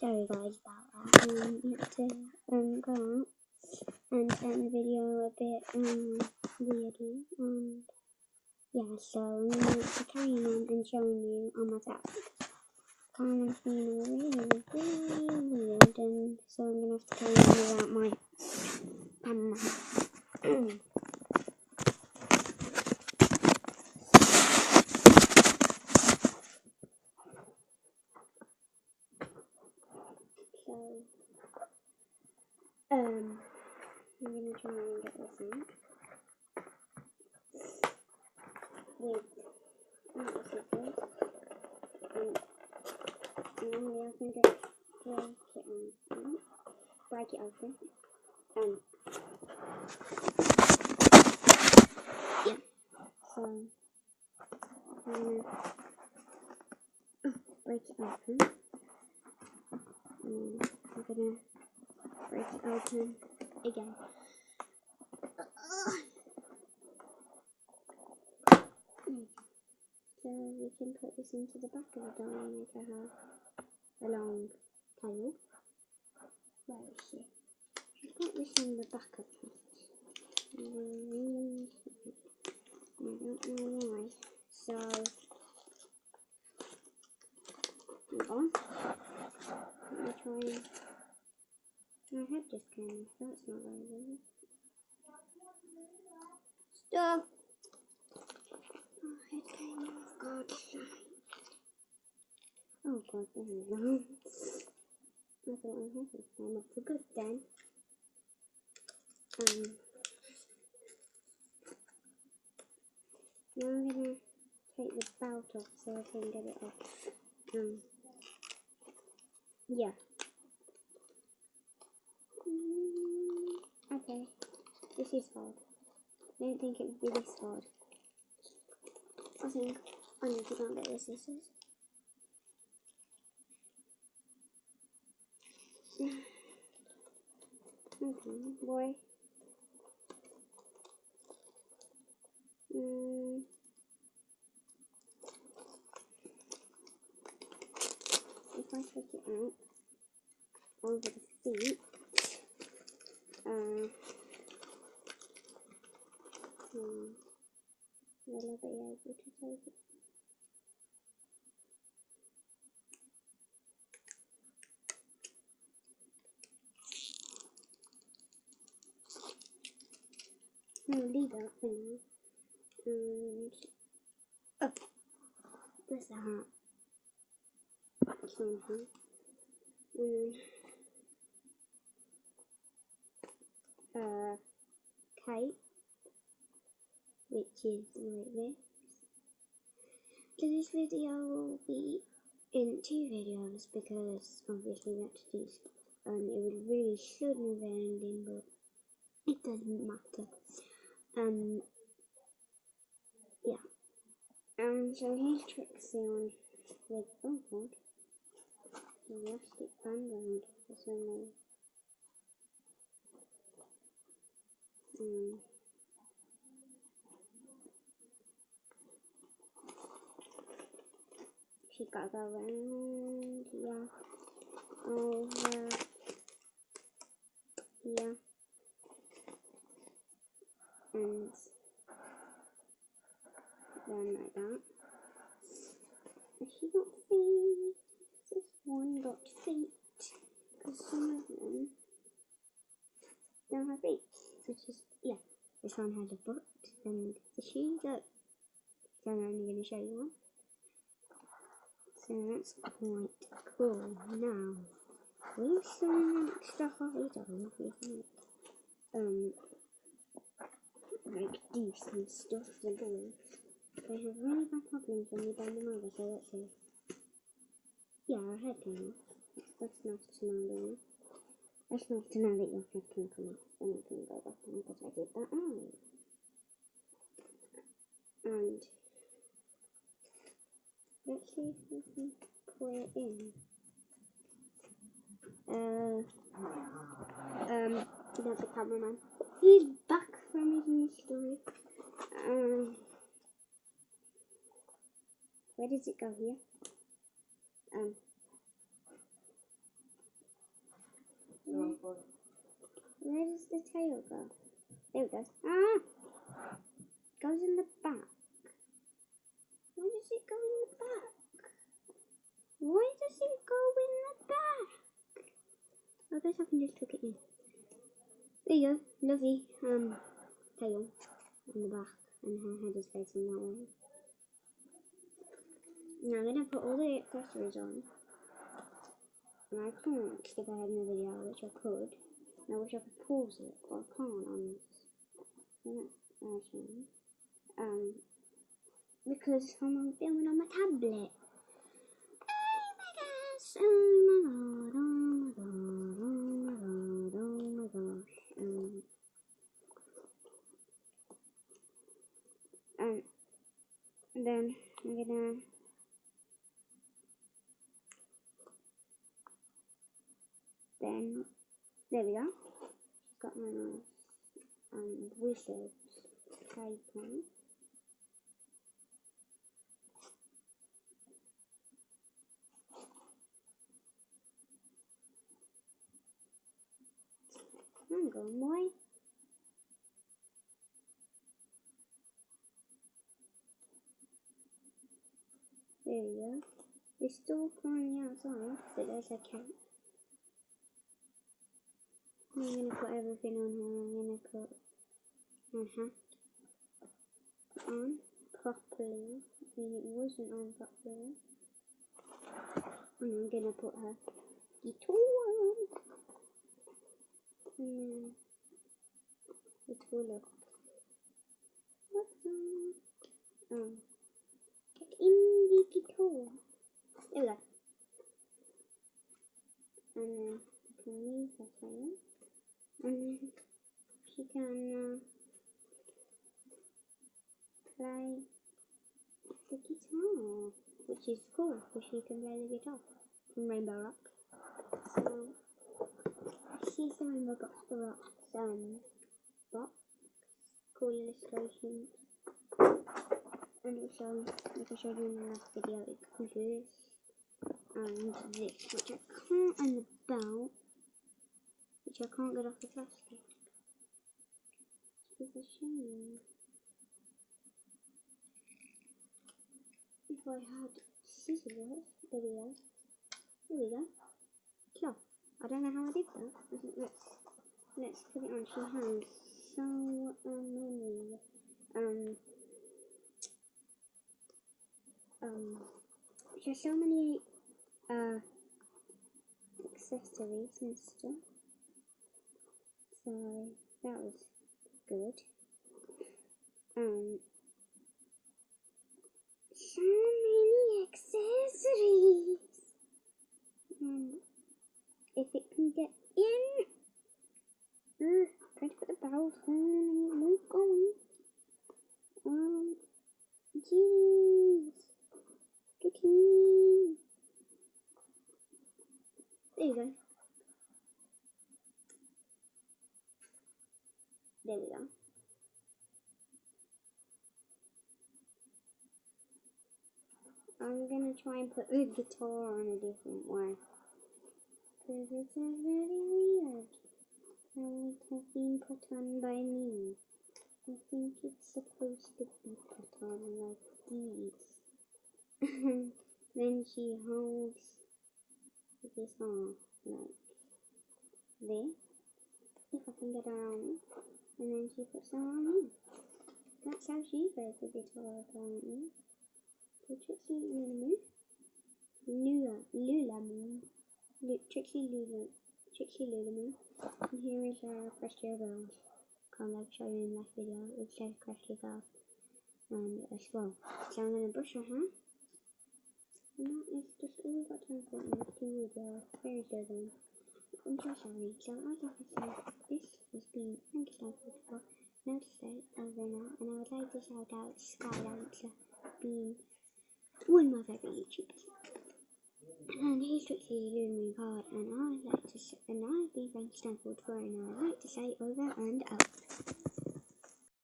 Sorry guys about that. You have to go out and turn the video a bit weirdly, and yeah, so I'm going to be carrying on and showing you on myself. Kind of been really weird, and so I'm going to have to carry on without my camera. I'm going to try and get this in with scissors, and then we can just break it open, yeah, so I'm going to break it open, and I'm going to break it open again. So we can put this into the back of the doll and make her have a long tail. Where is she? She's got this on the back of it. I don't know why. So, hang on. Let me try and... My head just came off. That's not very good. Stop! Oh, head came off. God. Oh God, there we go. I thought my head was came off for good then. Now I'm gonna take the belt off so I can get it off. Yeah. Okay. This is hard. I didn't think it would be this hard. I think I need to go and get the scissors. Okay, boy. If I take it out over the feet, will I be able to take it? I'll leave that for now. And oh, there's the hat. Somehow. Kate, which is like this. So this video will be in 2 videos because obviously we have to do stuff, and it really shouldn't have ended, but it doesn't matter. Yeah. So here's Trixie on with the elastic band around for some reason. She's got to go around here, over here, and then like that. Has she got feet? This one got feet, because some of them don't have feet, which is, yeah, this one has a butt, and the shoes are, so I'm only going to show you one. So that's quite cool. Now, with some extra height on, like decent stuff, the dolls, they have really bad problems when you bend them over, so let's see. Yeah, our head came off. That's nice to know, really. That's nice to know that your head can come off, and you can go back on, because I did that earlier. And let's see if we can put it in. There's the cameraman. He's back from his new story. Where does it go here? Where does the tail go? There it goes. Ah! Goes in the back. Why does it go in the back? Why does it go in the back? I guess I can just tuck it in. There you go. Lovely tail in the back, and her head is facing that way. Now I'm going to put all the accessories on. And I can't skip ahead in the video, which I could. And I wish I could pause it, but I can't on this. So that's awesome. Because I'm filming on my tablet. Oh my gosh, oh my god, oh my god, oh my god, oh my gosh. And then I'm gonna there we go. Got my nice wizard's cape on. I'm going away. There we go. It's still currently outside, but there's a cat. I'm going to put everything on here. I'm going to put my hat on properly. I mean, it wasn't on properly. And I'm going to put her guitar on. And then it will look. Get in the guitar. There we go. And then I can leave that tail. And then she can play the guitar, which is cool because she can play the guitar from Rainbow Rock. So she's the Rainbow Rock's box, cool illustrations, and also like I showed you in the last video, it comes with this and this, which I can't, and the belt, which I can't get off the plastic. It's a shame. If I had scissors, there we go. There we go. Sure. I don't know how I did that. Let's put it on. She has so many she has so many accessories and stuff. So that was good. So many accessories. If it can get in, try to put the barrels on and move going. Jeez. Goodie. There you go. There we go. I'm gonna try and put the guitar on a different way. Because it's very weird how it has been put on by me. I think it's supposed to be put on like these. Then she holds this on like this. If I can get her on. And then she puts her on me. That's how she plays the guitar apparently. So Trixie Lulamoo. Trixie Lulamoo. And here is our Crusty Girls. Kind of like showed you in the last video. It says Crusty Girls. And a swirl. So I'm going to brush her hair. And that is just all we've got time for in this video. Very good. I'm so sorry. So as I said, this has been Frankenstein for now to say over now. And I would like to shout out Skylancer being one of my favourite YouTubers. And he's Trixie Lulamoo Card, and I've been Frankenstein for and I'd like to say over and out.